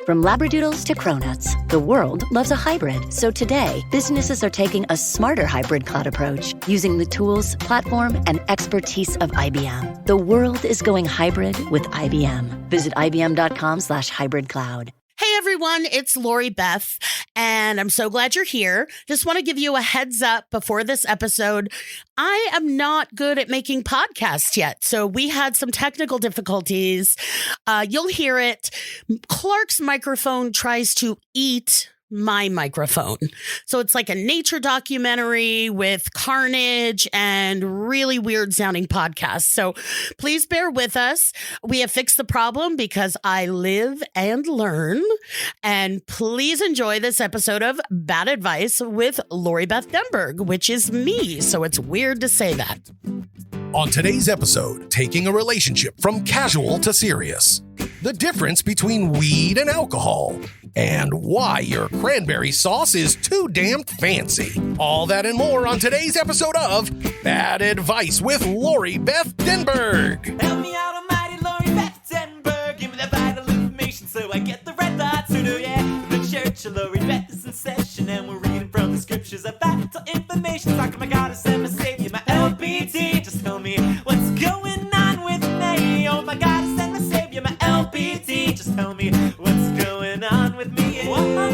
From Labradoodles to Cronuts, the world loves a hybrid. So today, businesses are taking a smarter hybrid cloud approach using the tools, platform, and expertise of IBM. The world is going hybrid with IBM. Visit ibm.com/hybrid cloud. Hey everyone, it's Lori Beth, and I'm so glad you're here. Just want to give you a heads up before this episode. I am not good at making podcasts yet, so we had some technical difficulties. You'll hear it. Clark's microphone tries to eat my microphone. So it's like a nature documentary with carnage and really weird sounding podcasts. So please bear with us. We have fixed the problem because I live and learn. And please enjoy this episode of Bad Advice with Lori Beth Denberg, which is me. So it's weird to say that. On today's episode, taking a relationship from casual to serious, the difference between weed and alcohol, and why your cranberry sauce is too damn fancy. All that and more on today's episode of Bad Advice with Lori Beth Denberg. Help me out, almighty Lori Beth Denberg. Give me the vital information so I get the red thoughts to do, yeah. The church of Lori Beth is in session and we're reading from the scriptures of vital information. Talking my goddess and my savior, my LBT. Just tell me what's going on with me. Oh, my goddess and my savior, my LBT. Just tell me what's going on with me. The Lori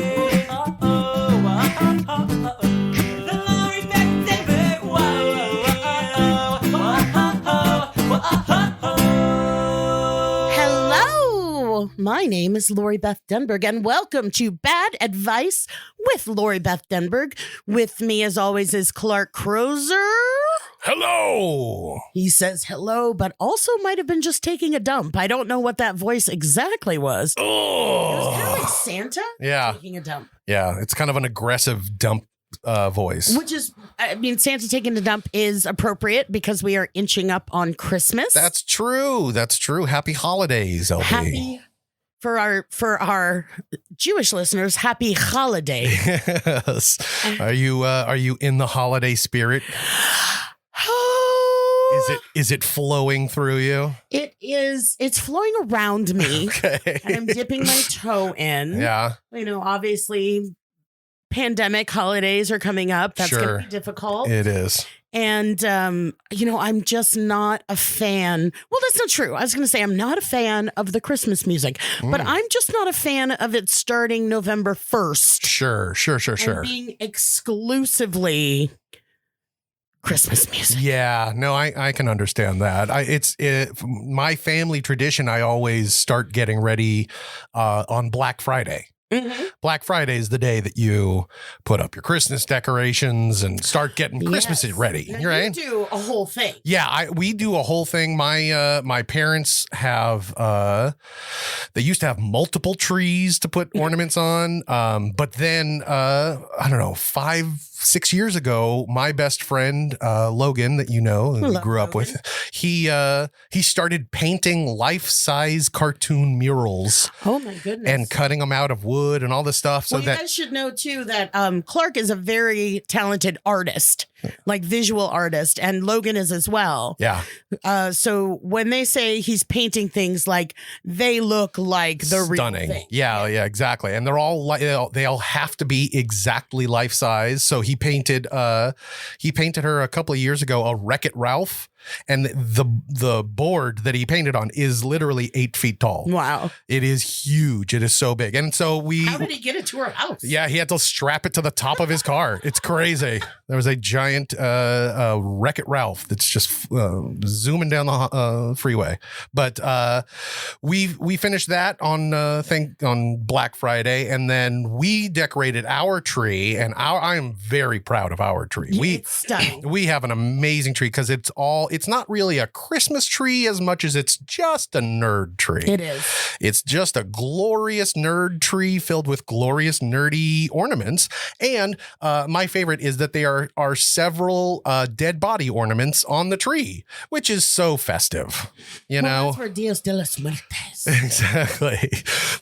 Beth Denberg. Hello, my name is Lori Beth Denberg, and welcome to Bad Advice with Lori Beth Denberg. With me, as always, is Clark Crozer. Hello. He says hello, but also might have been just taking a dump. I don't know what that voice exactly was. It was kind of like Santa taking a dump. Yeah, it's kind of an aggressive dump voice. Which is, I mean, Santa taking a dump is appropriate because we are inching up on Christmas. That's true. Happy holidays, LB. Happy for our Jewish listeners, happy holiday. Yes. Are you in the holiday spirit? Is it flowing through you? It is. It's flowing around me. Okay. And I'm dipping my toe in. Yeah. You know, obviously, pandemic holidays are coming up. That's going to be difficult. It is. And, I'm just not a fan. Well, that's not true. I was going to say I'm not a fan of the Christmas music, but I'm just not a fan of it starting November 1st. Sure. And being exclusively Christmas music. Yeah, no, I can understand that. It's my family tradition. I always start getting ready on Black Friday. Mm-hmm. Black Friday is the day that you put up your Christmas decorations and start getting Christmas ready. Now, right? You do a whole thing. Yeah, we do a whole thing. My parents have they used to have multiple trees to put ornaments on. But then I don't know, 5-6 years ago, my best friend Logan, that you know, who we grew up with, he started painting life-size cartoon murals. Oh my goodness! And cutting them out of wood and all this stuff. So you guys should know too that Clark is a very talented artist, like visual artist, and Logan is as well. Yeah. So when they say he's painting things, like they look like the stunning. Real thing. Yeah, exactly. And they're all they all have to be exactly life size. So he painted her a couple of years ago a Wreck-It Ralph. And the board that he painted on is literally 8 feet tall. Wow. It is huge. It is so big. And so how did he get it to her house? Yeah, he had to strap it to the top of his car. It's crazy. There was a giant Wreck-It Ralph that's just zooming down the freeway. But we finished that on Black Friday, and then we decorated our tree, and I am very proud of our tree. It's stunning. We have an amazing tree because it's not really a Christmas tree as much as it's just a nerd tree. It is. It's just a glorious nerd tree filled with glorious nerdy ornaments. And my favorite is that there are several dead body ornaments on the tree, which is so festive. You know? That's for Dios de los Muertos. Exactly.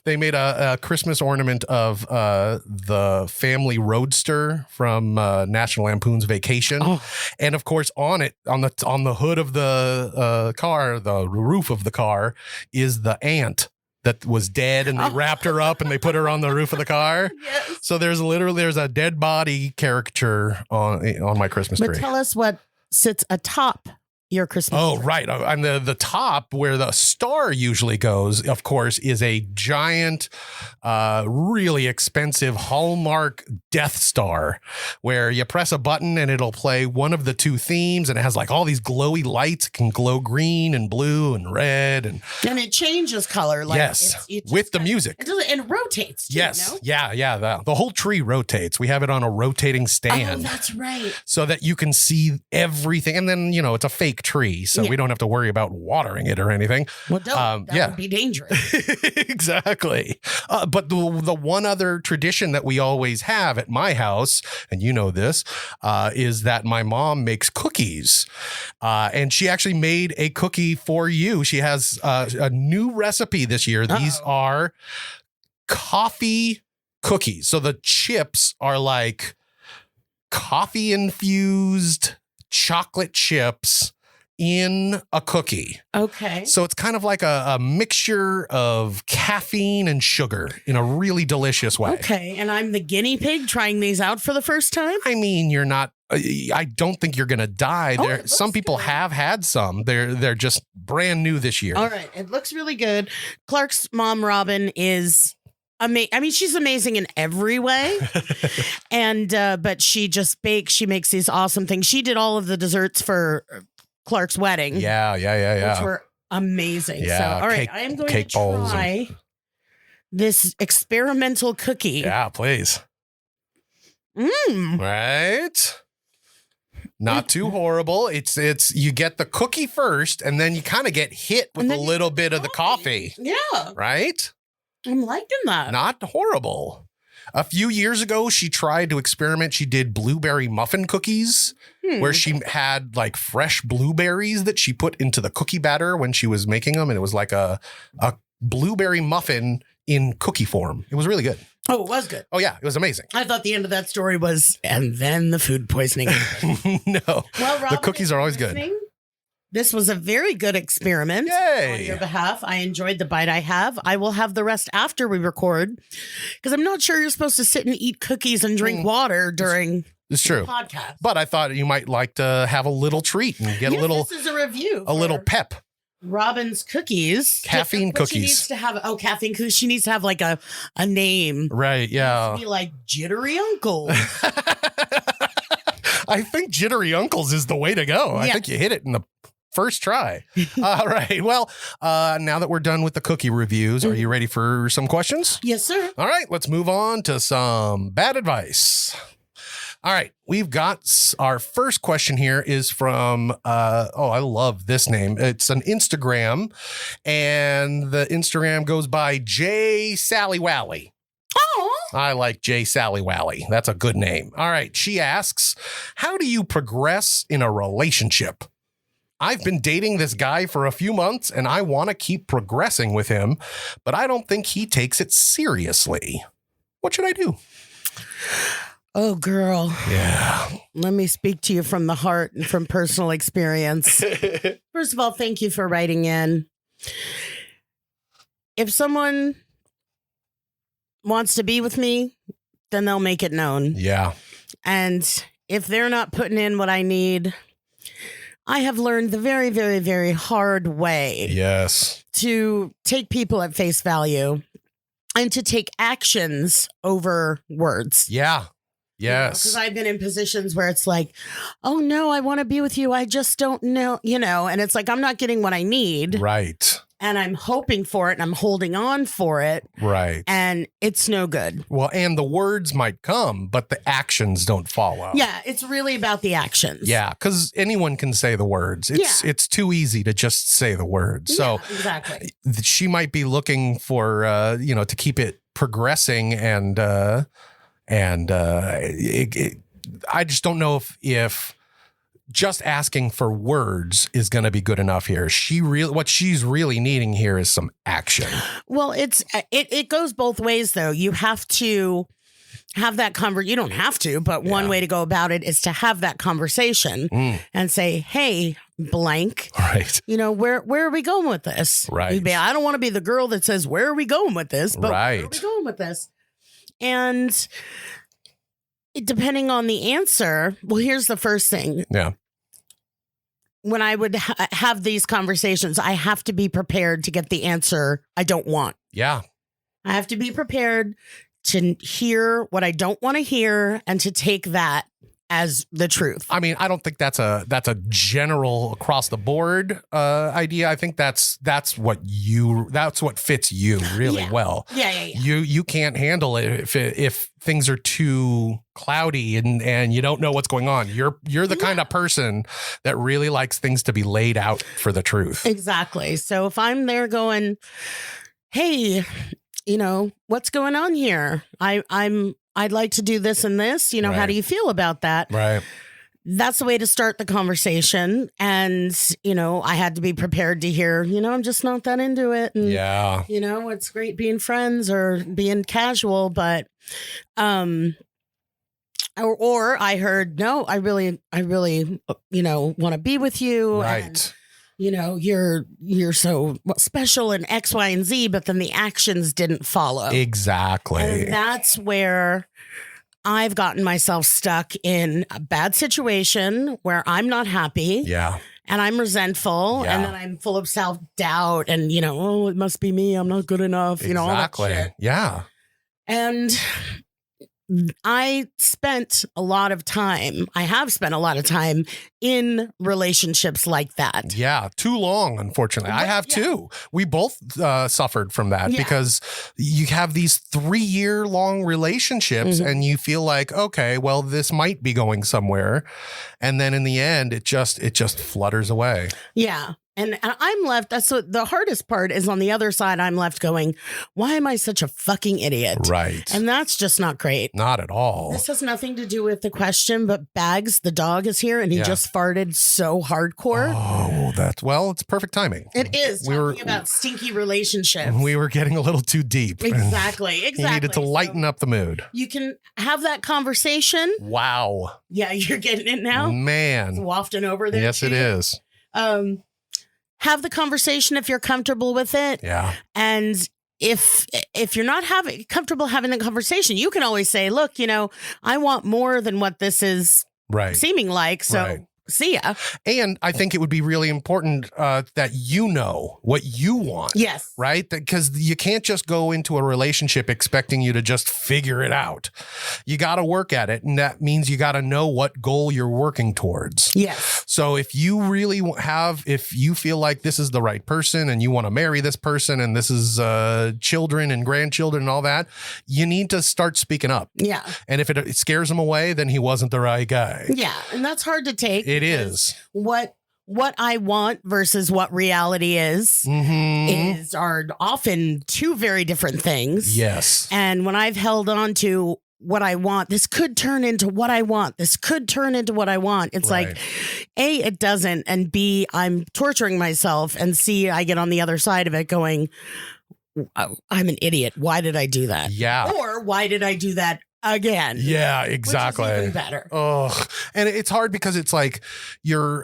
They made a Christmas ornament of the family roadster from National Lampoon's Vacation. Oh. And of course, on the hood of the car, the roof of the car, is the ant that was dead, and they wrapped her up and they put her on the roof of the car. Yes. So there's a dead body caricature on my Christmas tree. But tell us what sits atop your Christmas tree. Oh, right. On the top where the star usually goes, of course, is a giant, really expensive Hallmark Death Star where you press a button and it'll play one of the two themes, and it has like all these glowy lights. It can glow green and blue and red. And it changes color. Like yes, it with the music. It does, and it rotates too, Yes. no? Yeah. The whole tree rotates. We have it on a rotating stand. Oh, that's right. So that you can see everything. And then, it's a fake tree, so we don't have to worry about watering it or anything. Well, don't. That would be dangerous. Exactly. But the one other tradition that we always have at my house, and you know this, is that my mom makes cookies. And she actually made a cookie for you. She has a new recipe this year. These are coffee cookies. So the chips are like coffee infused chocolate chips in a cookie. Okay. So it's kind of like a mixture of caffeine and sugar in a really delicious way. Okay. And I'm the guinea pig trying these out for the first time? I mean, you're not, I don't think you're going to die. Some people have had some. They're just brand new this year. All right. It looks really good. Clark's mom, Robin, is amazing. I mean, she's amazing in every way. And, but she just bakes. She makes these awesome things. She did all of the desserts for Clark's wedding. Yeah. Which were amazing. Yeah, So, all right, I am going to try this experimental cookie. Yeah, please. Right? Not too horrible. It's you get the cookie first, and then you kind of get hit with a little bit of the coffee. Yeah. Right? I'm liking that. Not horrible. A few years ago, she tried to experiment. She did blueberry muffin cookies where she had like fresh blueberries that she put into the cookie batter when she was making them. And it was like a blueberry muffin in cookie form. It was really good. Oh, it was good. Oh, yeah. It was amazing. I thought the end of that story was, and then the food poisoning. No. Well, Robin, the cookies are always good. This was a very good experiment on your behalf. I enjoyed the bite I have. I will have the rest after we record because I'm not sure you're supposed to sit and eat cookies and drink water during it's true. the podcast. But I thought you might like to have a little treat and get a little. This is a review. A little pep. Robin's cookies. Caffeine cookies. She needs to have caffeine cookies. She needs to have like a name. Right. Yeah. It needs to be like Jittery Uncle. I think Jittery Uncles is the way to go. I think you hit it in the first try. All right. Well, now that we're done with the cookie reviews, are you ready for some questions? Yes, sir. All right. Let's move on to some bad advice. All right. We've got our first question here is from, I love this name. It's an Instagram, and the Instagram goes by J Sally Wally. Oh, I like J Sally Wally. That's a good name. All right. She asks, how do you progress in a relationship? I've been dating this guy for a few months and I want to keep progressing with him, but I don't think he takes it seriously. What should I do? Oh, girl. Yeah. Let me speak to you from the heart and from personal experience. First of all, thank you for writing in. If someone wants to be with me, then they'll make it known. Yeah. And if they're not putting in what I need, I have learned the very, very, very hard way. Yes. To take people at face value and to take actions over words. Yeah. Yes. Because I've been in positions where it's like, oh, no, I want to be with you. I just don't know, and it's like, I'm not getting what I need. Right. And I'm hoping for it and I'm holding on for it. Right. And it's no good. Well, and the words might come, but the actions don't follow. Yeah, it's really about the actions. Yeah, because anyone can say the words. It's too easy to just say the words. So exactly. She might be looking for, to keep it progressing I just don't know if just asking for words is going to be good enough here. What she's really needing here is some action. Well, it goes both ways though. You have to have that you don't have to, but one way to go about it is to have that conversation and say, hey, blank. Right. You know, where are we going with this? Right. You'd be, I don't want to be the girl that says, where are we going with this? But where are we going with this? And depending on the answer, well, here's the first thing. Yeah. When I would have these conversations, I have to be prepared to get the answer I don't want. Yeah. I have to be prepared to hear what I don't want to hear and to take that as the truth. I mean, I don't think that's a general across the board idea. I think that's what fits you really well. Yeah. You can't handle it if things are too cloudy and you don't know what's going on. You're the kind of person that really likes things to be laid out for the truth. Exactly. So if I'm there going, hey, you know, what's going on here? I'd like to do this and this. You know, how do you feel about that? Right. That's the way to start the conversation. And, you know, I had to be prepared to hear, you know, I'm just not that into it. And, you know, it's great being friends or being casual, but, or I heard, no, I really, you know, want to be with you. Right. And, you know, you're so special in X, Y, and Z, but then the actions didn't follow. Exactly. And that's where I've gotten myself stuck in a bad situation where I'm not happy. Yeah. And I'm resentful. Yeah. And then I'm full of self-doubt and, you know, oh, it must be me. I'm not good enough. You know, all that shit. Yeah. And I have spent a lot of time in relationships like that. Yeah, too long, unfortunately. I have too. We both suffered from that because you have these 3-year-long relationships and you feel like, okay, well, this might be going somewhere. And then in the end, it just flutters away. Yeah. And I'm left. That's what the hardest part is. On the other side, I'm left going, why am I such a fucking idiot? Right. And that's just not great. Not at all. This has nothing to do with the question, but Bags, the dog, is here and he just farted so hardcore. Oh, it's perfect timing. It is. Talking about stinky relationships. We were getting a little too deep. Exactly. You needed to lighten up the mood. You can have that conversation. Wow. Yeah, you're getting it now? Man. It's wafting over there. Yes, it is. Have the conversation if you're comfortable with it. Yeah. And if you're not comfortable having the conversation, you can always say, look, you know, I want more than what this is seeming like. So see ya. And I think it would be really important that you know what you want. Yes. Right? Because you can't just go into a relationship expecting you to just figure it out. You got to work at it. And that means you got to know what goal you're working towards. Yes. So if you really if you feel like this is the right person and you want to marry this person and this is children and grandchildren and all that, you need to start speaking up. Yeah. And if it scares him away, then he wasn't the right guy. Yeah. And that's hard to take. It is. What I want versus what reality is are often two very different things. Yes. And when I've held on to what I want, this could turn into what I want. This could turn into what I want. It's like, A, it doesn't. And B, I'm torturing myself. And C, I get on the other side of it going, oh, I'm an idiot. Why did I do that? Yeah. Or why did I do that again? Yeah, exactly. Which is even better. Oh, and it's hard because it's like you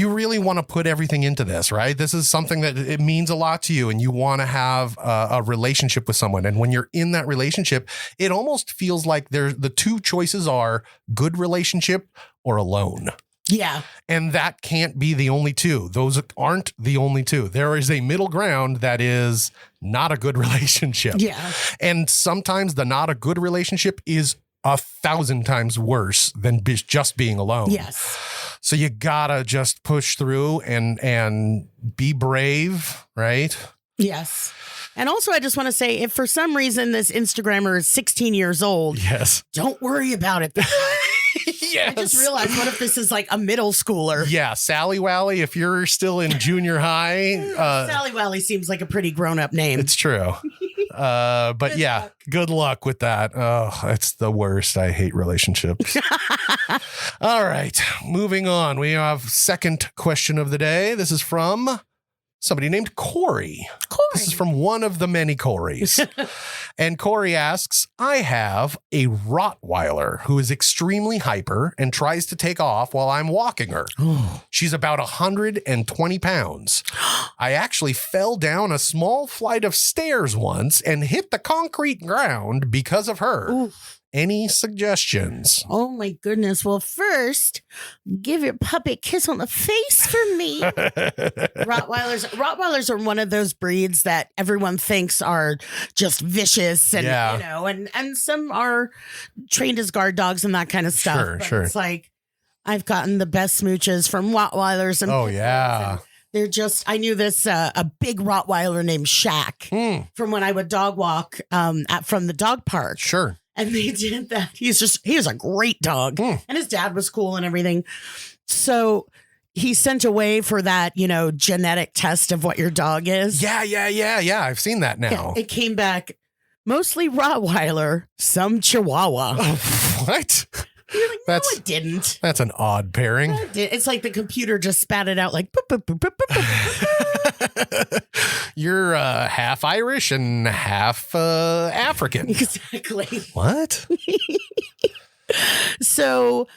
really want to put everything into this, right? This is something that it means a lot to you and you want to have a relationship with someone. And when you're in that relationship, it almost feels like the two choices are good relationship or alone. Yeah. And that can't be the only two. Those aren't the only two. There is a middle ground that is not a good relationship. Yeah. And sometimes the not a good relationship is 1,000 times worse than just being alone. Yes. So you gotta just push through and be brave, right? Yes. And also, I just want to say, if for some reason this Instagrammer is 16 years old, don't worry about it. Yes. I just realized, what if this is like a middle schooler? Yeah, Sally Wally, if you're still in junior high. Sally Wally seems like a pretty grown-up name. It's true. But yeah, good luck with that. Oh, it's the worst. I hate relationships. All right, moving on. We have second question of the day. This is from somebody named Corey. Corey. This is from one of the many Corys. And Corey asks, I have a Rottweiler who is extremely hyper and tries to take off while I'm walking her. She's about 120 pounds. I actually fell down a small flight of stairs once and hit the concrete ground because of her. Oof. Any suggestions? Oh my goodness. Well, first, give your puppy a kiss on the face for me. Rottweilers are one of those breeds that everyone thinks are just vicious and Yeah. you know, and some are trained as guard dogs and that kind of stuff. Sure, But sure. It's like I've gotten the best smooches from Rottweilers and Oh, pit bulls, yeah. and they're just, I knew this, a big Rottweiler named Shaq from when I would dog walk from the dog park. Sure. And they did that. He was a great dog. And his dad was cool and everything. So he sent away for that, you know, genetic test of what your dog is. Yeah. I've seen that now. It came back mostly Rottweiler, some Chihuahua. What? You're like, no, it didn't. That's an odd pairing. It's like the computer just spat it out like, boop, boop, boop, boop, boop, boop. You're half Irish and half African. Exactly. What? So,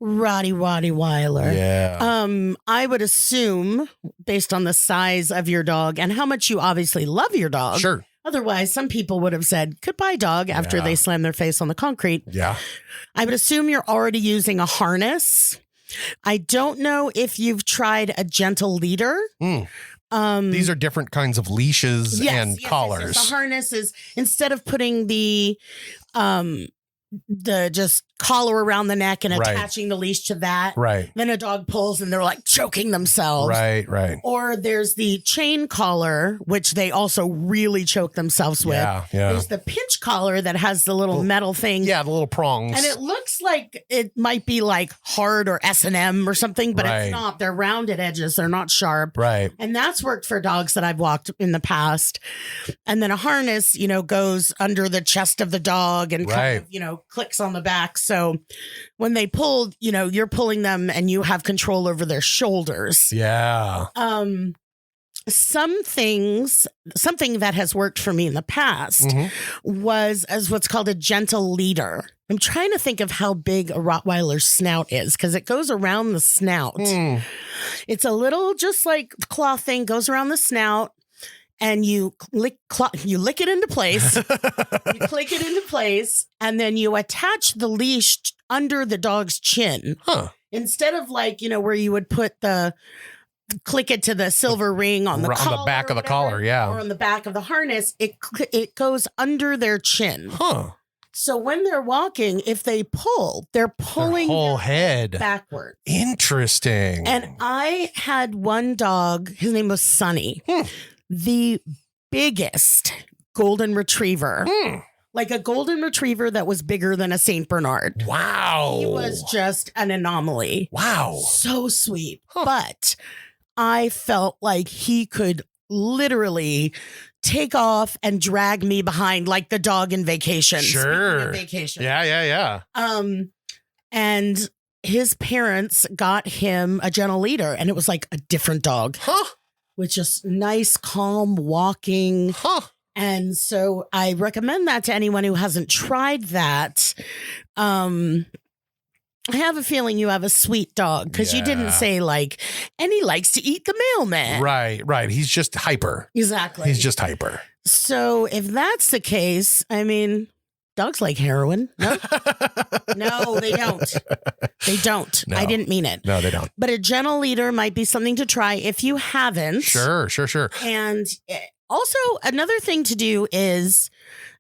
Rottweiler. Yeah. I would assume, based on the size of your dog and how much you obviously love your dog. Sure. Otherwise, some people would have said goodbye, dog, after they slam their face on the concrete. Yeah. I would assume you're already using a harness. I don't know if you've tried a gentle leader. These are different kinds of leashes and collars. Yes. The harness is, instead of putting the just collar around the neck and attaching the leash to that. Right. Then a dog pulls and they're like choking themselves. Right. Or there's the chain collar, which they also really choke themselves with. Yeah. There's the pinch collar that has the little metal thing. Yeah, the little prongs. And it looks like it might be like hard or S&M or something, but it's not. They're rounded edges. They're not sharp. Right. And that's worked for dogs that I've walked in the past. And then a harness, you know, goes under the chest of the dog and kind of, you know, clicks on the back. So when they pull, you know, you're pulling them and you have control over their shoulders. Yeah. Something that has worked for me in the past was as what's called a gentle leader. I'm trying to think of how big a Rottweiler's snout is because it goes around the snout. It's a little just like claw thing, goes around the snout. And you lick it into place, you click it into place, and then you attach the leash under the dog's chin. Instead of like, you know, where you would put click it to the silver ring on the collar. On the back of the collar, yeah. Or on the back of the harness, it goes under their chin. So when they're walking, if they pull, they're pulling their whole their head backward. Interesting. And I had one dog, his name was Sunny. The biggest golden retriever, like a golden retriever that was bigger than a Saint Bernard. Wow. He was just an anomaly. Wow. So sweet. But I felt like he could literally take off and drag me behind like the dog in Vacation. Sure. Vacation. Yeah. And his parents got him a gentle leader and it was like a different dog. With just nice, calm walking. And so I recommend that to anyone who hasn't tried that. I have a feeling you have a sweet dog because you didn't say like, and he likes to eat the mailman. Right. He's just hyper. Exactly. He's just hyper. So if that's the case, I mean, dogs like heroin. No, no, they don't. They don't. No. I didn't mean it. No, they don't. But a gentle leader might be something to try if you haven't. Sure. And also another thing to do is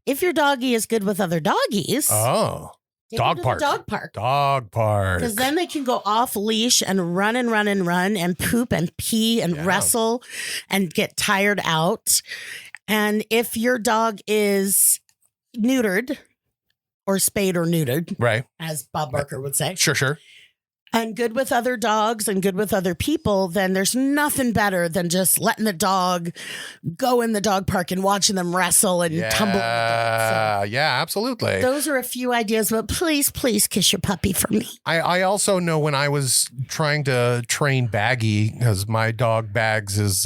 if your doggy is good with other doggies. Take Dog them to park. the dog park. Dog park. Because then they can go off leash and run and poop and pee and wrestle and get tired out. And if your dog is neutered or spayed or neutered, right, as Bob Barker would say. Sure. And good with other dogs and good with other people, then there's nothing better than just letting the dog go in the dog park and watching them wrestle and tumble. Yeah, absolutely. Those are a few ideas, but please kiss your puppy for me. I also know when I was trying to train Baggy, because my dog Bags is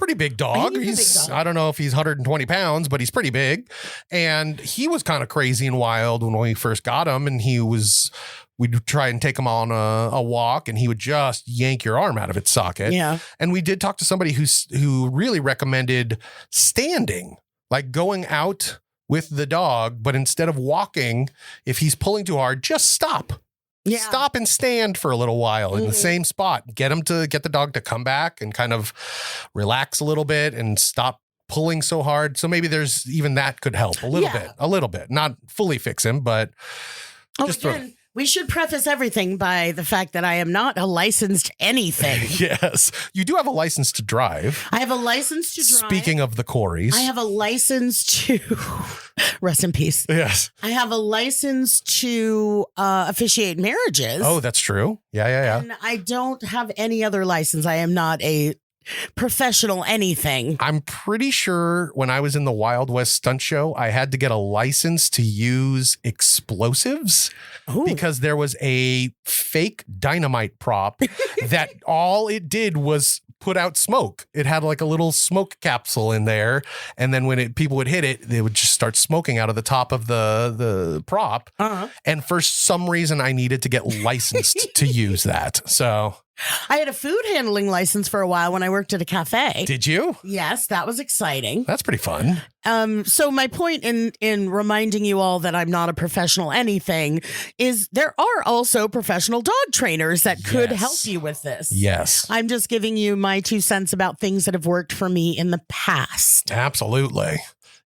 pretty big dog. He's a big dog. I don't know if he's 120 pounds, but he's pretty big. And he was kind of crazy and wild when we first got him. And we'd try and take him on a walk, and he would just yank your arm out of its socket. Yeah. And we did talk to somebody who really recommended standing, like going out with the dog, but instead of walking, if he's pulling too hard, just stop. Yeah. Stop and stand for a little while in the same spot. Get the dog to come back and kind of relax a little bit and stop pulling so hard. So maybe there's even that could help a little bit. Not fully fix him, but just again, we should preface everything by the fact that I am not a licensed anything. Yes. You do have a license to drive. I have a license to drive. Speaking of the Corys. I have a license to rest in peace. Yes. I have a license to officiate marriages. Oh, that's true. Yeah. And I don't have any other license. I am not a professional anything. I'm pretty sure when I was in the Wild West stunt show, I had to get a license to use explosives because there was a fake dynamite prop that all it did was put out smoke. It had like a little smoke capsule in there. And then when people would hit it, they would just start smoking out of the top of the prop. And for some reason, I needed to get licensed to use that. So I had a food handling license for a while when I worked at a cafe. Did you? Yes, that was exciting. That's pretty fun. So my point in reminding you all that I'm not a professional anything is there are also professional dog trainers that could help you with this. Yes. I'm just giving you my 2 cents about things that have worked for me in the past. Absolutely.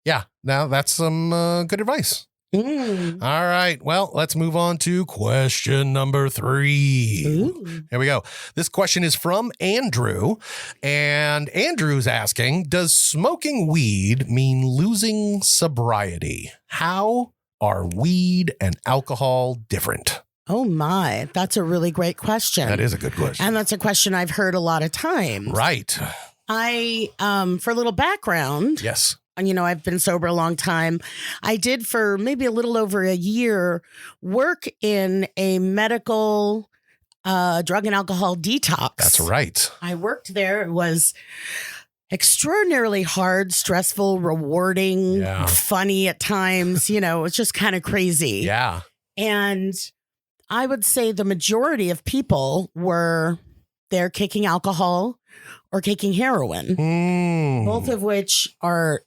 Yeah. Now that's some good advice. All right. Well, let's move on to question number 3. Here we go. This question is from Andrew. And Andrew's asking, does smoking weed mean losing sobriety? How are weed and alcohol different? Oh my, that's a really great question. That is a good question. And that's a question I've heard a lot of times. Right. I, for a little background. Yes. I've been sober a long time. I did for maybe a little over a year work in a medical drug and alcohol detox. That's right. I worked there. It was extraordinarily hard, stressful, rewarding, funny at times. It's just kind of crazy. Yeah. And I would say the majority of people were there kicking alcohol or kicking heroin, both of which are,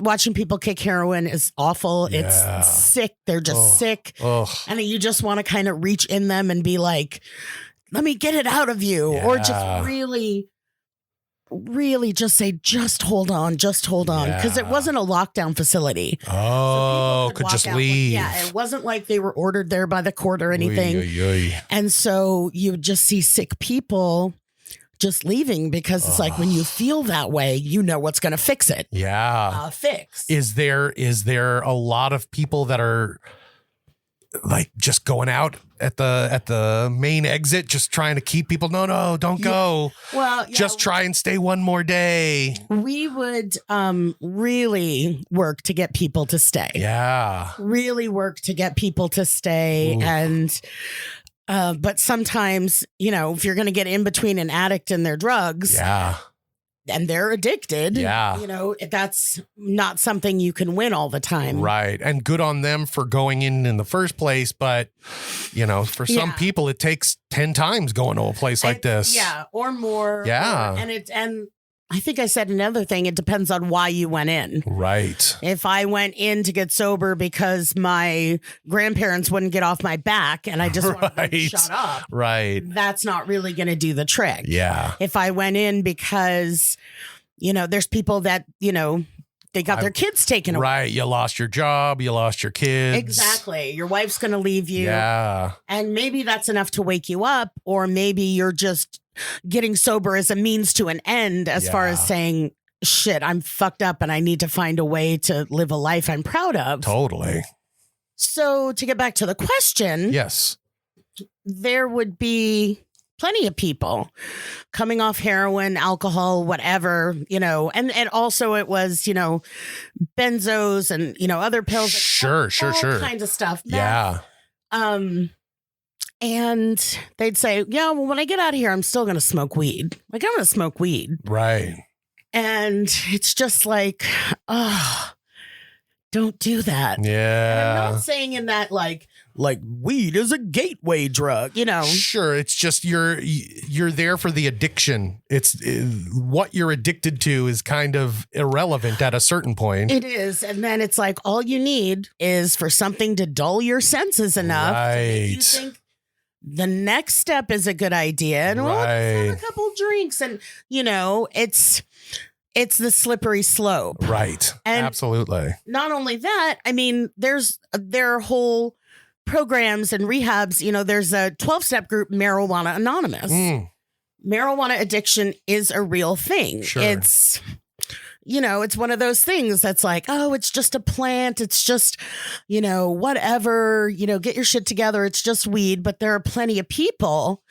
watching people kick heroin is awful. Yeah. It's sick. They're just sick. And you just want to kind of reach in them and be like, let me get it out of you. Yeah. Or just really, really just say, just hold on. Because it wasn't a lockdown facility. Oh, so could just out. leave. Yeah, it wasn't like they were ordered there by the court or anything. And so you would just see sick people just leaving because it's like when you feel that way, you know what's going to fix it. Yeah. Fix. Is there a lot of people that are like just going out at the main exit, just trying to keep people? No, don't go. Well, just try and stay one more day. We would really work to get people to stay. Yeah. Really work to get people to stay. Ooh. And but sometimes, if you're going to get in between an addict and their drugs, and they're addicted, that's not something you can win all the time. Right. And good on them for going in the first place. But, for some people, it takes 10 times going to a place like this. Yeah. Or more. Yeah. And I think I said another thing. It depends on why you went in. Right. If I went in to get sober because my grandparents wouldn't get off my back and I just wanted them to shut up. Right. That's not really going to do the trick. Yeah. If I went in because, there's people that, they got their kids taken away. Right. You lost your job. You lost your kids. Exactly. Your wife's going to leave you. Yeah. And maybe that's enough to wake you up, or maybe you're just getting sober as a means to an end as far as saying, shit, I'm fucked up and I need to find a way to live a life I'm proud of. Totally. So to get back to the question. Yes. There would be plenty of people coming off heroin, alcohol, whatever, and also it was, benzos and, other pills. Sure. All kinds of stuff. Yeah. And they'd say, when I get out of here, I'm still going to smoke weed. Like, I'm going to smoke weed. Right. And it's just like, oh, don't do that. Yeah. And I'm not saying in that like weed is a gateway drug, you know. Sure, it's just you're there for the addiction. It's what you're addicted to is kind of irrelevant at a certain point. It is, and then it's like all you need is for something to dull your senses enough to make you think the next step is a good idea, and well, let's have a couple drinks, and you know, it's the slippery slope, right? And absolutely. Not only that, I mean, there are whole programs and rehabs. You know, there's a 12-step group, Marijuana Anonymous. Marijuana addiction is a real thing. Sure. It's, you know, it's one of those things that's like, oh, it's just a plant. It's just, you know, whatever, you know, get your shit together. It's just weed. But there are plenty of people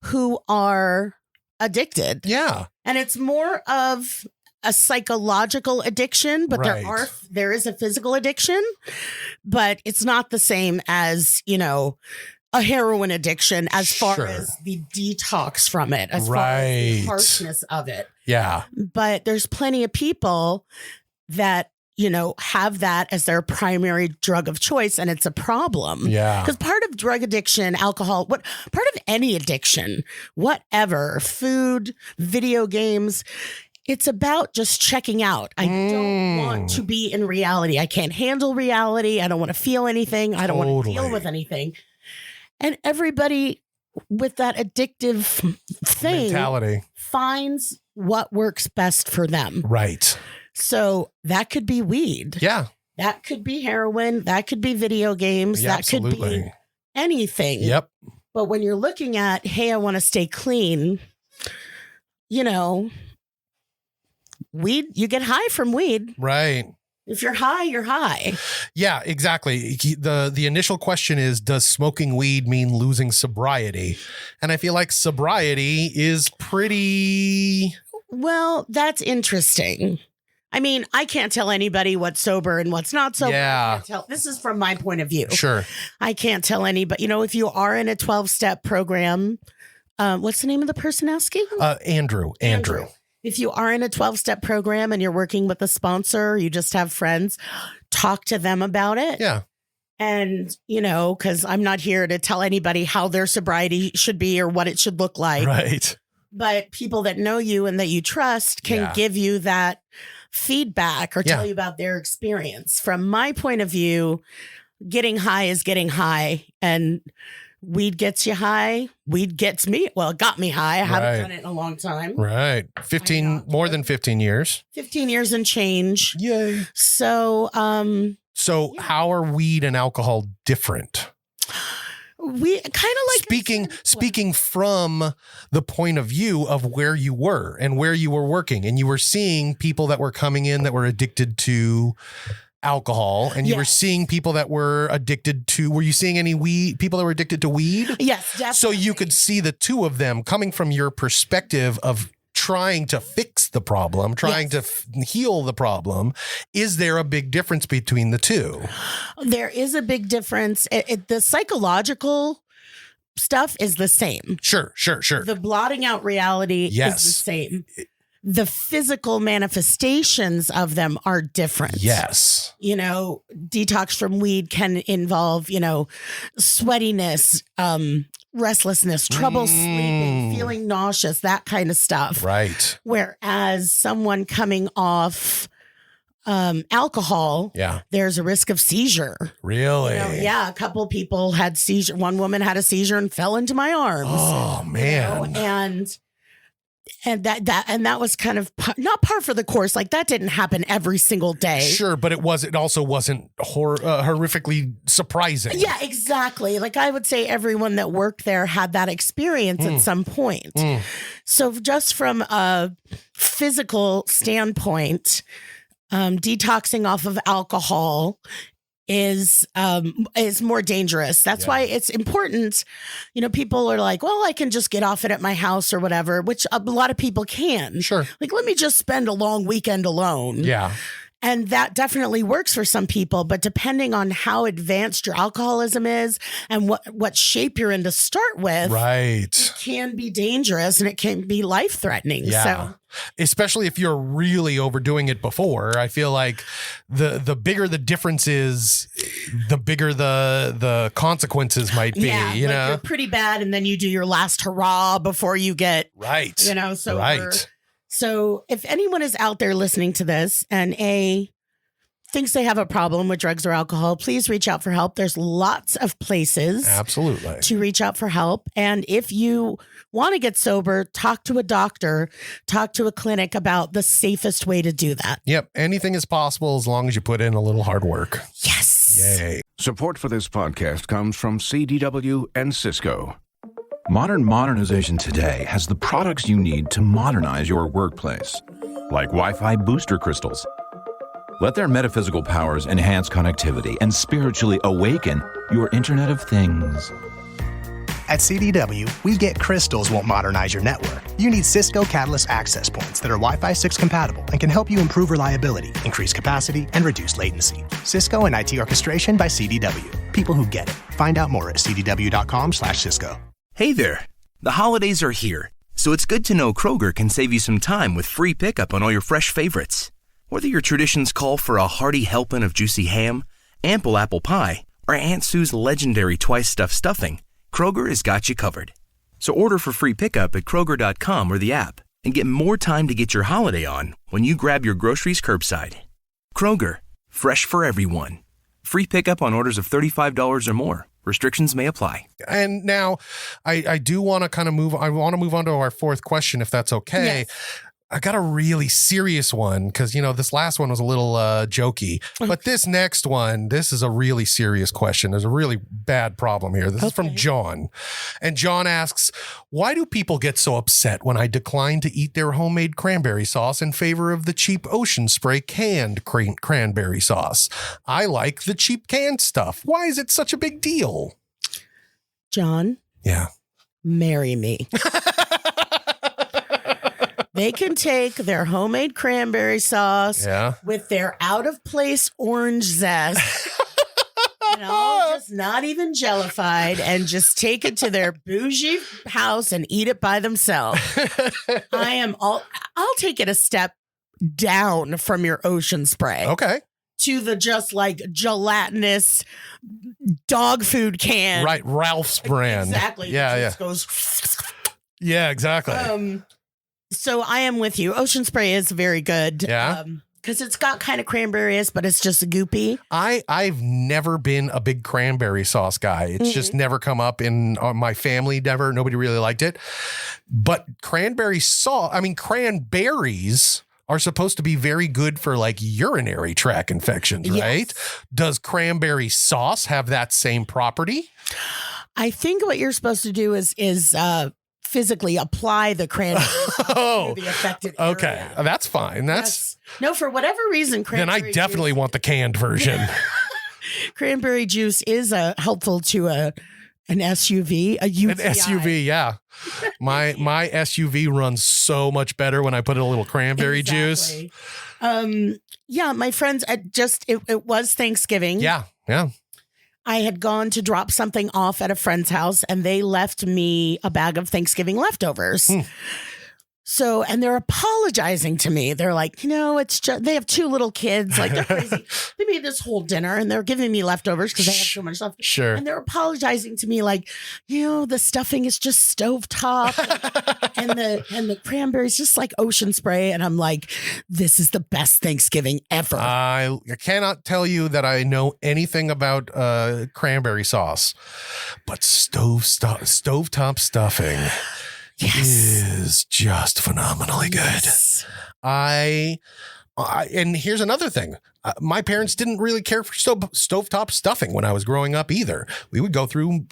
who are addicted. Yeah. And it's more of a psychological addiction, but there is a physical addiction, but it's not the same as, you know, a heroin addiction as far as the detox from it, as far as the harshness of it. Yeah. But there's plenty of people that, you know, have that as their primary drug of choice, and it's a problem. Yeah. Because part of drug addiction, alcohol, part of any addiction, whatever, food, video games, it's about just checking out. I don't want to be in reality. I can't handle reality. I don't want to feel anything. I don't want to deal with anything. And everybody with that addictive thing mentality finds what works best for them. Right. So that could be weed. Yeah. That could be heroin. That could be video games. Yeah, that could be anything. Yep. But when you're looking at, hey, I want to stay clean, you know, weed, you get high from weed. Right. If you're high, you're high. Yeah, exactly. The initial question is, does smoking weed mean losing sobriety? And I feel like sobriety is pretty... Well, that's interesting. I mean, I can't tell anybody what's sober and what's not sober. Yeah. This is from my point of view. Sure. I can't tell anybody. You know, if you are in a 12-step program, what's the name of the person asking? Andrew. If you are in a 12-step program and you're working with a sponsor, you just have friends, talk to them about it. Yeah. And, you know, because I'm not here to tell anybody how their sobriety should be or what it should look like. Right. But people that know you and that you trust can give you that feedback or tell you about their experience. From my point of view, getting high is getting high, and weed gets you high. Weed gets me. Well, it got me high. I haven't done it in a long time. Right. More than 15 years. 15 years and change. Yay. So, how are weed and alcohol different? We kind of like speaking from the point of view of where you were and where you were working, and you were seeing people that were coming in that were addicted to alcohol, and you were seeing people that were addicted to, were you seeing any people that were addicted to weed? Yes, definitely. So you could see the two of them coming from your perspective of trying to fix the problem, trying to heal the problem. Is there a big difference between the two? There is a big difference. The psychological stuff is the same. Sure. The blotting out reality is the same. The physical manifestations of them are different. Yes. You know, detox from weed can involve, you know, sweatiness, restlessness, trouble sleeping, feeling nauseous, that kind of stuff. Right. Whereas someone coming off alcohol, there's a risk of seizure. Really? You know, a couple people had seizure. One woman had a seizure and fell into my arms. Oh man. You know, and that was kind of not par for the course. Like that didn't happen every single day. Sure, but it also wasn't horrifically surprising. Yeah, exactly. Like I would say everyone that worked there had that experience at some point. So just from a physical standpoint, detoxing off of alcohol is more dangerous. That's why it's important. You know, people are like, well, I can just get off it at my house or whatever, which a lot of people can. Sure. Like, let me just spend a long weekend alone. Yeah. And that definitely works for some people, but depending on how advanced your alcoholism is and what shape you're in to start with, right, it can be dangerous and it can be life-threatening. Yeah. So, especially if you're really overdoing it before. I feel like the bigger the difference is, the bigger the consequences might be, you know? You're pretty bad and then you do your last hurrah before you get, sober. Right. So if anyone is out there listening to this and thinks they have a problem with drugs or alcohol, please reach out for help. There's lots of places Absolutely. to reach out for help. And if you want to get sober, talk to a doctor, talk to a clinic about the safest way to do that. Yep. Anything is possible as long as you put in a little hard work. Yes. Yay. Support for this podcast comes from CDW and Cisco. Modern modernization today has the products you need to modernize your workplace, like Wi-Fi booster crystals. Let their metaphysical powers enhance connectivity and spiritually awaken your Internet of Things. At CDW, we get crystals won't modernize your network. You need Cisco Catalyst access points that are Wi-Fi 6 compatible and can help you improve reliability, increase capacity, and reduce latency. Cisco and IT orchestration by CDW. People who get it. Find out more at cdw.com/Cisco. Hey there. The holidays are here, so it's good to know Kroger can save you some time with free pickup on all your fresh favorites. Whether your traditions call for a hearty helping of juicy ham, ample apple pie, or Aunt Sue's legendary twice-stuffed stuffing, Kroger has got you covered. So order for free pickup at Kroger.com or the app and get more time to get your holiday on when you grab your groceries curbside. Kroger, fresh for everyone. Free pickup on orders of $35 or more. Restrictions may apply. And now I do want to kind of move on to our fourth question, if that's okay. Yes. I got a really serious one because, this last one was a little jokey. But this next one, this is a really serious question. There's a really bad problem here. This is from John. And John asks, why do people get so upset when I decline to eat their homemade cranberry sauce in favor of the cheap Ocean Spray canned cranberry sauce? I like the cheap canned stuff. Why is it such a big deal? John. Yeah. Marry me. They can take their homemade cranberry sauce with their out-of-place orange zest and all just not even jellified and just take it to their bougie house and eat it by themselves. I'll take it a step down from your Ocean Spray. Okay. To the just like gelatinous dog food can. Right. Ralph's brand. Exactly. Yeah. It Yeah. just goes. Yeah, exactly. So I am with you. Ocean Spray is very good. Yeah. Because it's got kind of cranberry-ish, but it's just goopy. I've never been a big cranberry sauce guy. It's just never come up in my family. Never. Nobody really liked it. But cranberry sauce, cranberries are supposed to be very good for like urinary tract infections, right? Yes. Does cranberry sauce have that same property? I think what you're supposed to do is physically apply the cranberry to the affected area. Okay, that's fine. No, for whatever reason, cranberry then I definitely want the canned version. Cranberry juice is helpful to an SUV, a UTI. An SUV, yeah. My SUV runs so much better when I put in a little cranberry juice. Yeah, my friends, it was Thanksgiving. Yeah. I had gone to drop something off at a friend's house and they left me a bag of Thanksgiving leftovers. So, and they're apologizing to me. They're like, it's just, they have two little kids. Like, they're crazy. They made this whole dinner and they're giving me leftovers because they have so much stuff. Sure. And they're apologizing to me like, the stuffing is just stovetop and the cranberries just like Ocean Spray. And I'm like, this is the best Thanksgiving ever. I cannot tell you that I know anything about cranberry sauce, but stovetop stuffing. Yes. Is just phenomenally good. Yes. And here's another thing. My parents didn't really care for stovetop stuffing when I was growing up either. We would go through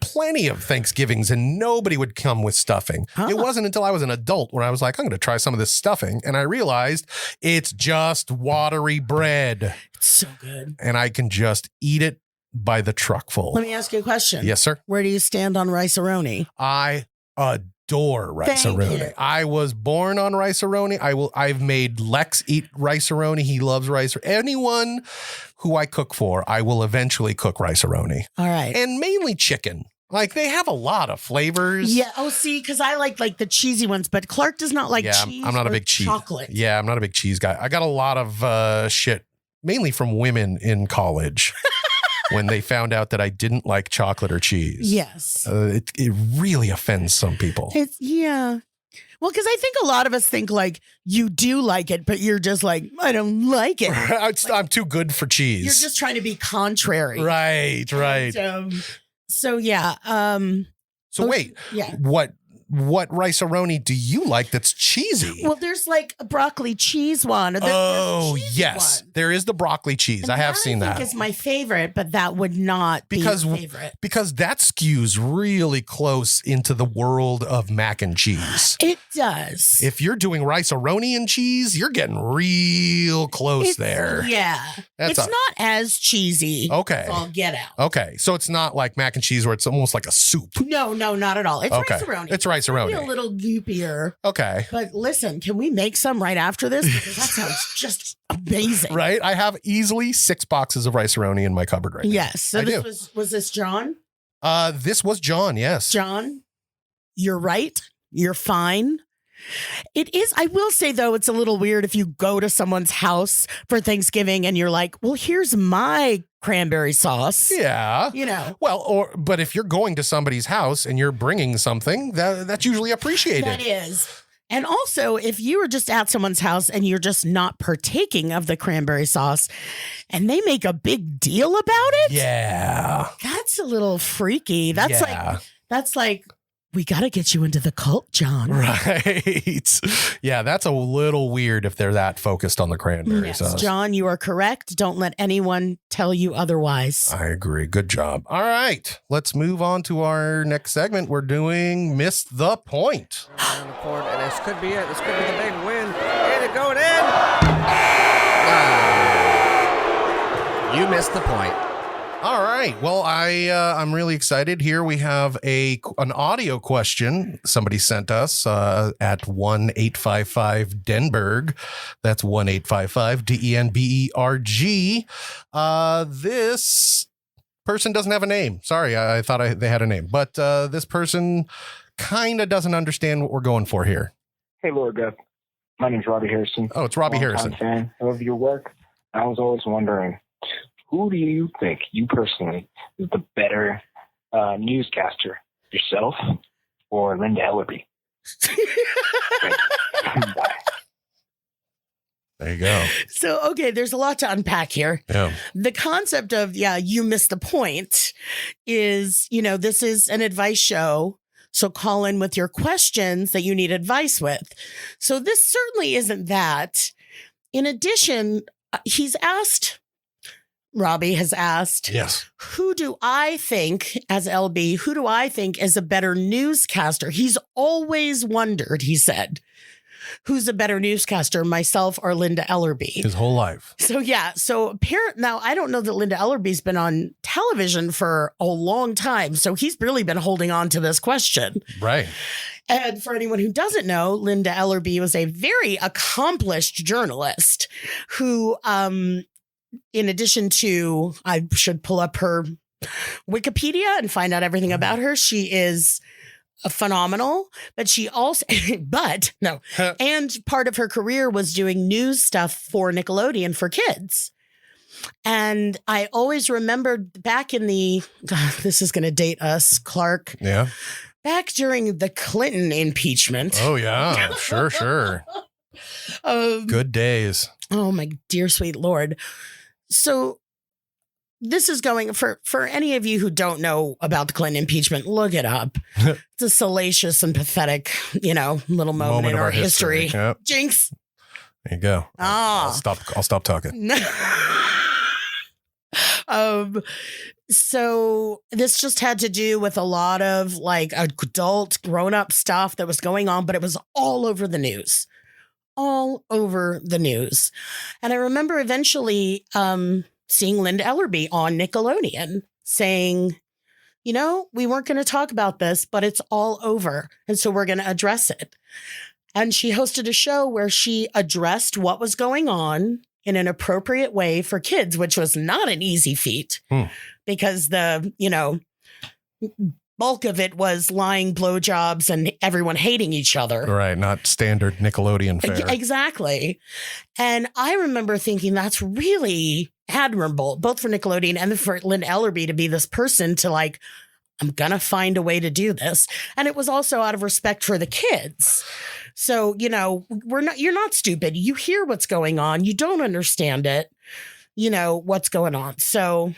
plenty of Thanksgivings and nobody would come with stuffing. It wasn't until I was an adult where I was like, I'm going to try some of this stuffing. And I realized it's just watery bread. It's so good. And I can just eat it by the truckful. Let me ask you a question. Yes, sir. Where do you stand on rice-a-roni? I adore rice-a-roni. you. I was born on rice-a-roni. I've made Lex eat rice-a-roni. He loves rice. Anyone who I cook for, I will eventually cook rice-a-roni. All right. And mainly chicken. Like, they have a lot of flavors. Yeah. Oh, see, because I like the cheesy ones, but Clark does not like cheese. I'm not a or big cheese. chocolate. Yeah, I'm not a big cheese guy. I got a lot of shit, mainly from women in college, when they found out that I didn't like chocolate or cheese. Yes. It really offends some people. Yeah. Well, because I think a lot of us think like you do like it, but you're just like, I don't like it. I'm too good for cheese. You're just trying to be contrary. Right. And, so yeah. So wait, yeah. What rice-a-roni do you like that's cheesy? Well, there's like a broccoli cheese one. There's a cheesy yes. one. There is the broccoli cheese. And I have seen that. I think is my favorite, but that would not be my favorite. Because that skews really close into the world of mac and cheese. It does. If you're doing rice-a-roni and cheese, you're getting real close there. Yeah. It's not as cheesy. Okay. As I'll get out. Okay. So it's not like mac and cheese where it's almost like a soup. No, not at all. It's rice-a-roni. It's rice-a-roni. Maybe a little goopier. Okay. But listen, can we make some right after this? Because that sounds just amazing. Right? I have easily 6 boxes of rice-a-roni in my cupboard right now. Yes. So was this John? This was John, yes. John, you're right. You're fine. It is. I will say, though, it's a little weird if you go to someone's house for Thanksgiving and you're like, well, here's my cranberry sauce. Yeah. You know. Well, but if you're going to somebody's house and you're bringing something, that's usually appreciated. That is. And also, if you are just at someone's house and you're just not partaking of the cranberry sauce and they make a big deal about it. Yeah. That's a little freaky. That's like, we got to get you into the cult, John. Right. Yeah, that's a little weird if they're that focused on the cranberry sauce. John, you are correct. Don't let anyone tell you otherwise. I agree. Good job. All right. Let's move on to our next segment. We're doing Missed the Point. And this could be it. This could be the big win. And it going in. You missed the point. All right. Well, I'm really excited. Here we have an audio question somebody sent us at 1-855 Denberg. That's 1-855 DENBERG. This person doesn't have a name. Sorry, I thought they had a name, but this person kind of doesn't understand what we're going for here. Hey, Lord Beth. My name's Robbie Harrison. Oh, it's Robbie Harrison. Fan of your work. I was always wondering, who do you think, you personally, is the better newscaster, yourself or Linda Ellerby? Bye. There you go. So, okay, there's a lot to unpack here. Yeah. The concept of, you missed the point is, this is an advice show. So call in with your questions that you need advice with. So this certainly isn't that. In addition, Robbie has asked, yes, who do I think, as LB, who do I think is a better newscaster? He's always wondered, he said, who's a better newscaster, myself or Linda Ellerby? His whole life. So, now I don't know that Linda Ellerby's been on television for a long time. So he's really been holding on to this question. Right. And for anyone who doesn't know, Linda Ellerby was a very accomplished journalist who, in addition to, I should pull up her Wikipedia and find out everything about her. She is phenomenal, but she also, and part of her career was doing news stuff for Nickelodeon for kids. And I always remembered back in this is going to date us, Clark. Yeah. Back during the Clinton impeachment. Oh, yeah. Sure. Good days. Oh, my dear sweet Lord. So this is going for any of you who don't know about the Clinton impeachment, look it up. It's a salacious and pathetic, little moment in our history. Yep. Jinx. There you go. I'll stop talking. So this just had to do with a lot of like adult grown up stuff that was going on, but it was all over the news. All over the news. And I remember eventually seeing Linda Ellerby on Nickelodeon saying, we weren't going to talk about this, but it's all over. And so we're going to address it. And she hosted a show where she addressed what was going on in an appropriate way for kids, which was not an easy feat because the, bulk of it was lying blowjobs and everyone hating each other. Right. Not standard Nickelodeon fare. Exactly. And I remember thinking that's really admirable, both for Nickelodeon and for Linda Ellerby to be this person to like, I'm going to find a way to do this. And it was also out of respect for the kids. So, you're not stupid. You hear what's going on. You don't understand it, what's going on. So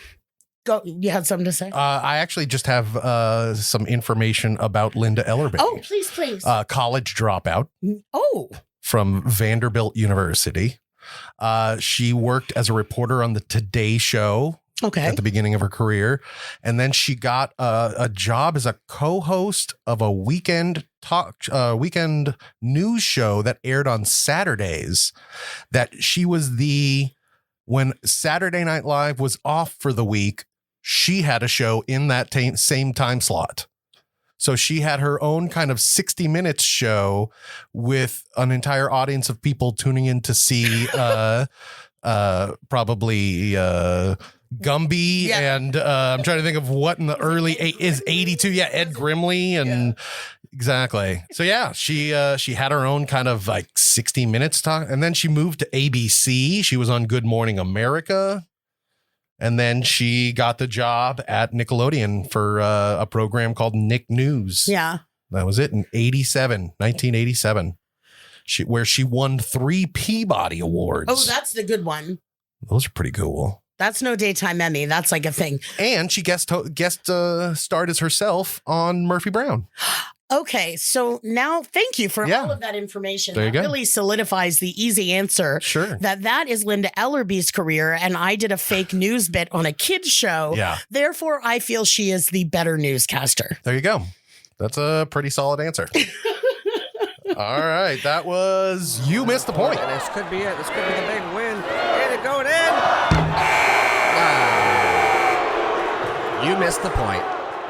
go. You had something to say? I actually just have some information about Linda Ellerby. Oh, please. College dropout. Oh. From Vanderbilt University. She worked as a reporter on the Today Show. Okay. At the beginning of her career. And then she got a job as a co-host of a weekend news show that aired on Saturdays. That she was when Saturday Night Live was off for the week, she had a show in that same time slot. So she had her own kind of 60 Minutes show with an entire audience of people tuning in to see probably Gumby and I'm trying to think of what in the early is 82. Yeah, Ed Grimley and exactly. So yeah, she had her own kind of like 60 Minutes talk, and then she moved to ABC. She was on Good Morning America, and then she got the job at Nickelodeon for a program called Nick News. Yeah, that was it in 1987. Where she won 3 Peabody Awards. Oh, that's the good one. Those are pretty cool. That's no daytime Emmy. That's like a thing. And she guest starred as herself on Murphy Brown. Okay, so now thank you for all of that information. There you go. Really solidifies the easy answer. Sure. That is Linda Ellerby's career, and I did a fake news bit on a kids show. Yeah. Therefore, I feel she is the better newscaster. There you go. That's a pretty solid answer. All right, that was You Missed the Point. This could be it. This could be the big win. And it going in. You missed the point.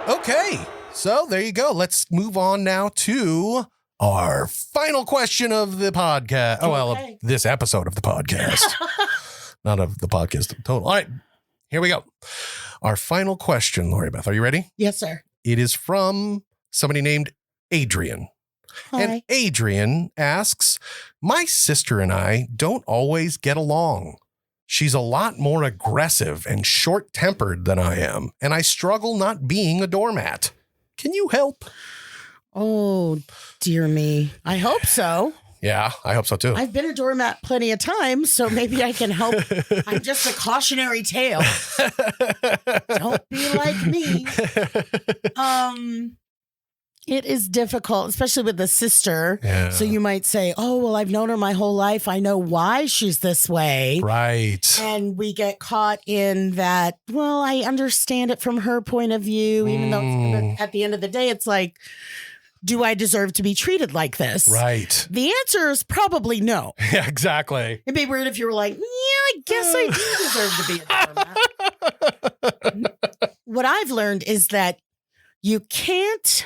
Okay, so there you go. Let's move on now to our final question of the podcast. Oh, well, of this episode of the podcast. Not of the podcast in total. All right, here we go. Our final question, Lori Beth. Are you ready? Yes, sir. It is from somebody named Adrian. Hi. And Adrian asks, my sister and I don't always get along. She's a lot more aggressive and short-tempered than I am, and I struggle not being a doormat. Can you help? Oh, dear me. I hope so. Yeah, I hope so too. I've been a doormat plenty of times, so maybe I can help. I'm just a cautionary tale. Don't be like me. It is difficult, especially with the sister. Yeah. So you might say, oh, well, I've known her my whole life. I know why she's this way. Right. And we get caught in that, well, I understand it from her point of view, even though at the end of the day, it's like, do I deserve to be treated like this? Right. The answer is probably no. Yeah, exactly. It'd be weird if you were like, yeah, I guess I do deserve to be a doormat. What I've learned is that you can't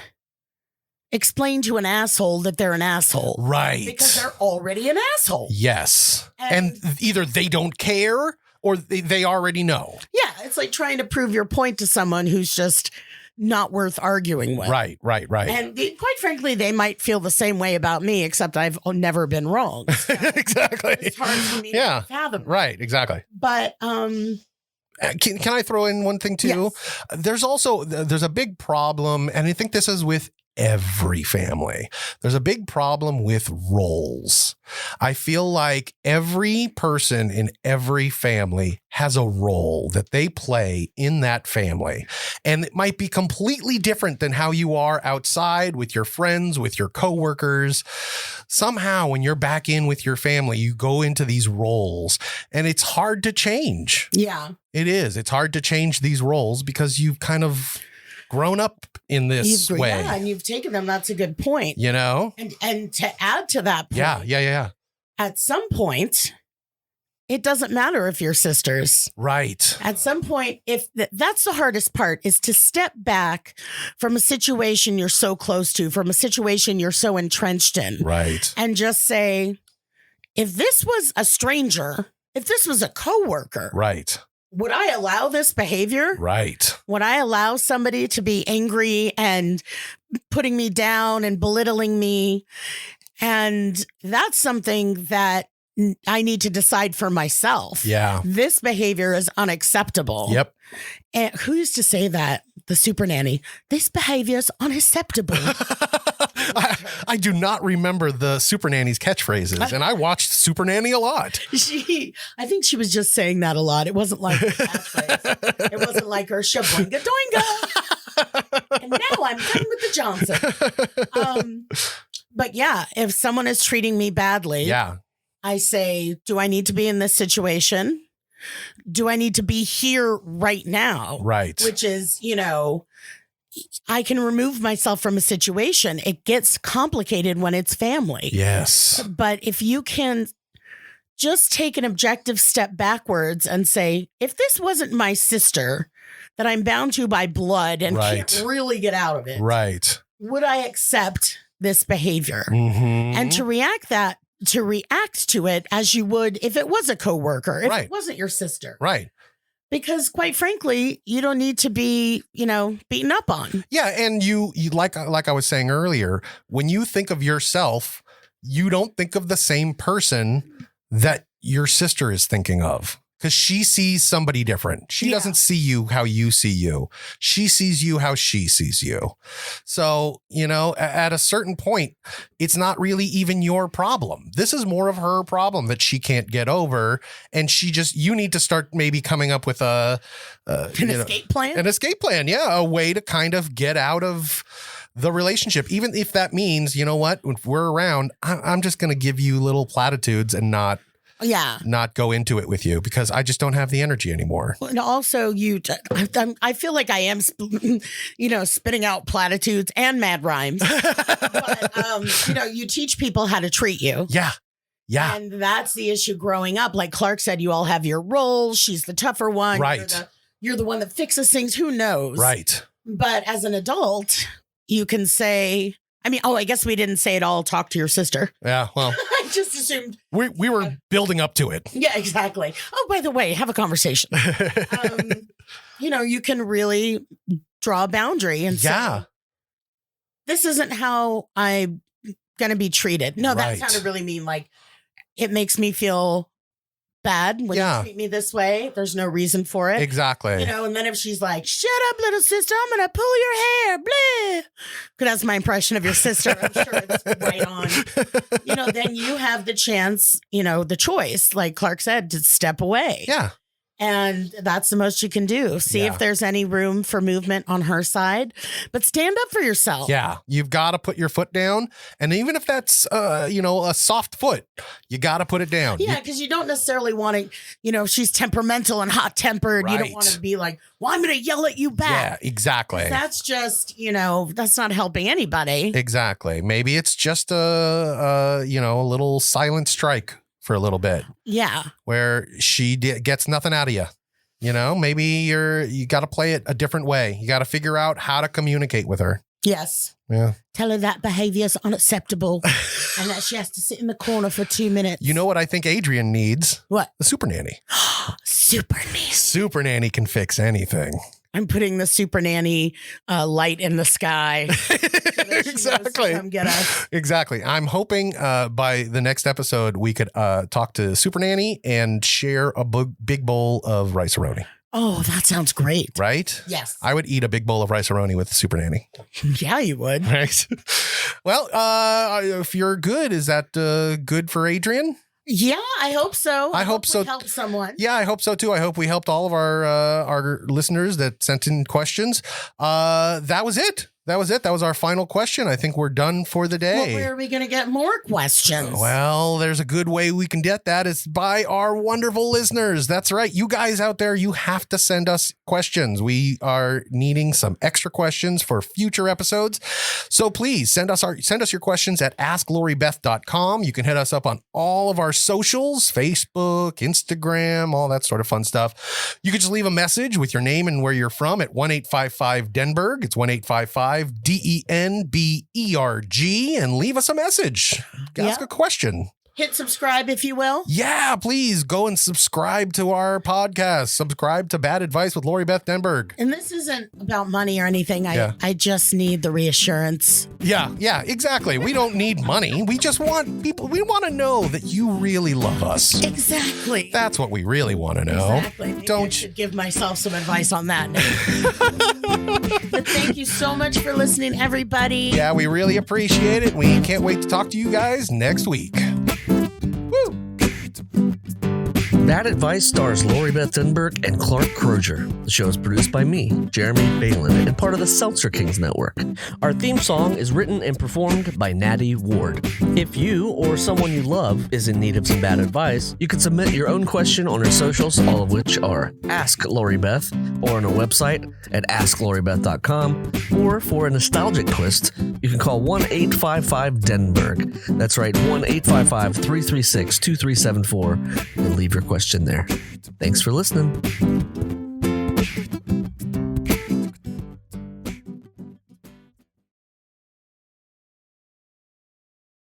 explain to an asshole that they're an asshole. Right. Because they're already an asshole. Yes. And either they don't care or they already know. Yeah. It's like trying to prove your point to someone who's just not worth arguing with. Right. And quite frankly, they might feel the same way about me, except I've never been wrong. So exactly. It's hard for me to fathom. Right. Exactly. But, can I throw in one thing too? Yes. There's a big problem, and I think this is with every family. There's a big problem with roles. I feel like every person in every family has a role that they play in that family. And it might be completely different than how you are outside with your friends, with your coworkers. Somehow when you're back in with your family, you go into these roles and it's hard to change. Yeah. It is. It's hard to change these roles because you've kind of grown up in this way. Yeah, and you've taken them. That's a good point. You know? And to add to that point. Yeah. At some point, it doesn't matter if you're sisters. Right. At some point, if that's the hardest part, is to step back from a situation you're so close to, from a situation you're so entrenched in. Right. And just say, if this was a stranger, if this was a coworker, Right. would I allow this behavior? Right. Would I allow somebody to be angry and putting me down and belittling me? And that's something that I need to decide for myself. Yeah. This behavior is unacceptable. Yep. And who used to say that? The super nanny. This behavior is unacceptable. I do not remember the Super Nanny's catchphrases, and I watched Super Nanny a lot. I think she was just saying that a lot. It wasn't like her catchphrase. It wasn't like her shablinga doinga. And now I'm done with the Johnson. But yeah, if someone is treating me badly, Yeah. I say, do I need to be in this situation? Do I need to be here right now? Right. Which is, I can remove myself from a situation. It gets complicated when it's family. Yes. But if you can just take an objective step backwards and say, if this wasn't my sister that I'm bound to by blood and Right. can't really get out of it, Right. would I accept this behavior? Mm-hmm. And to react to it as you would if it was a coworker, if Right. it wasn't your sister. Right. Because quite frankly, you don't need to be, beaten up on. Yeah, and you like I was saying earlier, when you think of yourself, you don't think of the same person that your sister is thinking of, because she sees somebody different. She doesn't see you how you see you. She sees you how she sees you. So, at a certain point, it's not really even your problem. This is more of her problem that she can't get over. And you need to start maybe coming up with an escape plan. An escape plan. Yeah. A way to kind of get out of the relationship, even if that means, you know what, if we're around, I'm just going to give you little platitudes and not go into it with you, because I just don't have the energy anymore. And also I feel like I am, spitting out platitudes and mad rhymes, but, you teach people how to treat you. Yeah. Yeah. And that's the issue growing up. Like Clark said, you all have your roles. She's the tougher one. Right. You're the one that fixes things. Who knows? Right. But as an adult, you can say, I guess we didn't say it all. Talk to your sister. Yeah. Well, I just assumed we were building up to it. Yeah, exactly. Oh, by the way, have a conversation. You can really draw a boundary and say, this isn't how I'm going to be treated. No, that sounded really mean. Like, it makes me feel bad when you treat me this way. There's no reason for it. Exactly. And then if she's like, shut up, little sister, I'm going to pull your hair, blah. Because that's my impression of your sister. I'm sure it's right on. Then you have the chance, the choice, like Clark said, to step away. Yeah. And that's the most you can do. See if there's any room for movement on her side, but stand up for yourself. Yeah. You've got to put your foot down. And even if that's, a soft foot, you got to put it down. Yeah. Because you don't necessarily want to, she's temperamental and hot tempered. Right. You don't want to be like, well, I'm going to yell at you back. Yeah, exactly. That's just, that's not helping anybody. Exactly. Maybe it's just a little silent strike for a little bit. Yeah. Where she gets nothing out of you. Maybe you got to play it a different way. You got to figure out how to communicate with her. Yes. Yeah. Tell her that behavior is unacceptable and that she has to sit in the corner for 2 minutes. You know what I think Adrian needs? What? The super nanny. Super nanny. Super nanny can fix anything. I'm putting the super nanny light in the sky. Exactly. Come get us. Exactly. I'm hoping by the next episode we could talk to Super Nanny and share a big bowl of rice-a-roni. Oh, that sounds great. Right? Yes. I would eat a big bowl of rice-a-roni with Super Nanny. Yeah, you would. Right. Well, if you're good, is that good for Adrian? Yeah, I hope so. I hope so. Help someone. Yeah, I hope so too. I hope we helped all of our listeners that sent in questions. That was it. That was it. That was our final question. I think we're done for the day. Well, where are we going to get more questions? Well, there's a good way we can get that. It's by our wonderful listeners. That's right. You guys out there, you have to send us questions. We are needing some extra questions for future episodes. So please send us your questions at askloribeth.com. You can hit us up on all of our socials, Facebook, Instagram, all that sort of fun stuff. You can just leave a message with your name and where you're from at 1-855-DENBERG. It's 1-855-DENBERG and leave us a message. Ask a question. Hit subscribe, if you will. Yeah, please go and subscribe to our podcast. Subscribe to Bad Advice with Lori Beth Denberg. And this isn't about money or anything. I just need the reassurance. Yeah, exactly. We don't need money. We just want people. We want to know that you really love us. Exactly. That's what we really want to know. Exactly. Maybe I should give myself some advice on that now. But thank you so much for listening, everybody. Yeah, we really appreciate it. We can't wait to talk to you guys next week. Bad Advice stars Lori Beth Denberg and Clark Crozer. The show is produced by me, Jeremy Balon, and part of the Seltzer Kings network. Our theme song is written and performed by Natty Ward. If you or someone you love is in need of some bad advice, you can submit your own question on our socials, all of which are Ask Lori Beth, or on our website at askloribeth.com, or for a nostalgic twist, you can call 1-855-DENBERG. That's right, 1-855-336-2374, and leave your question there. Thanks for listening.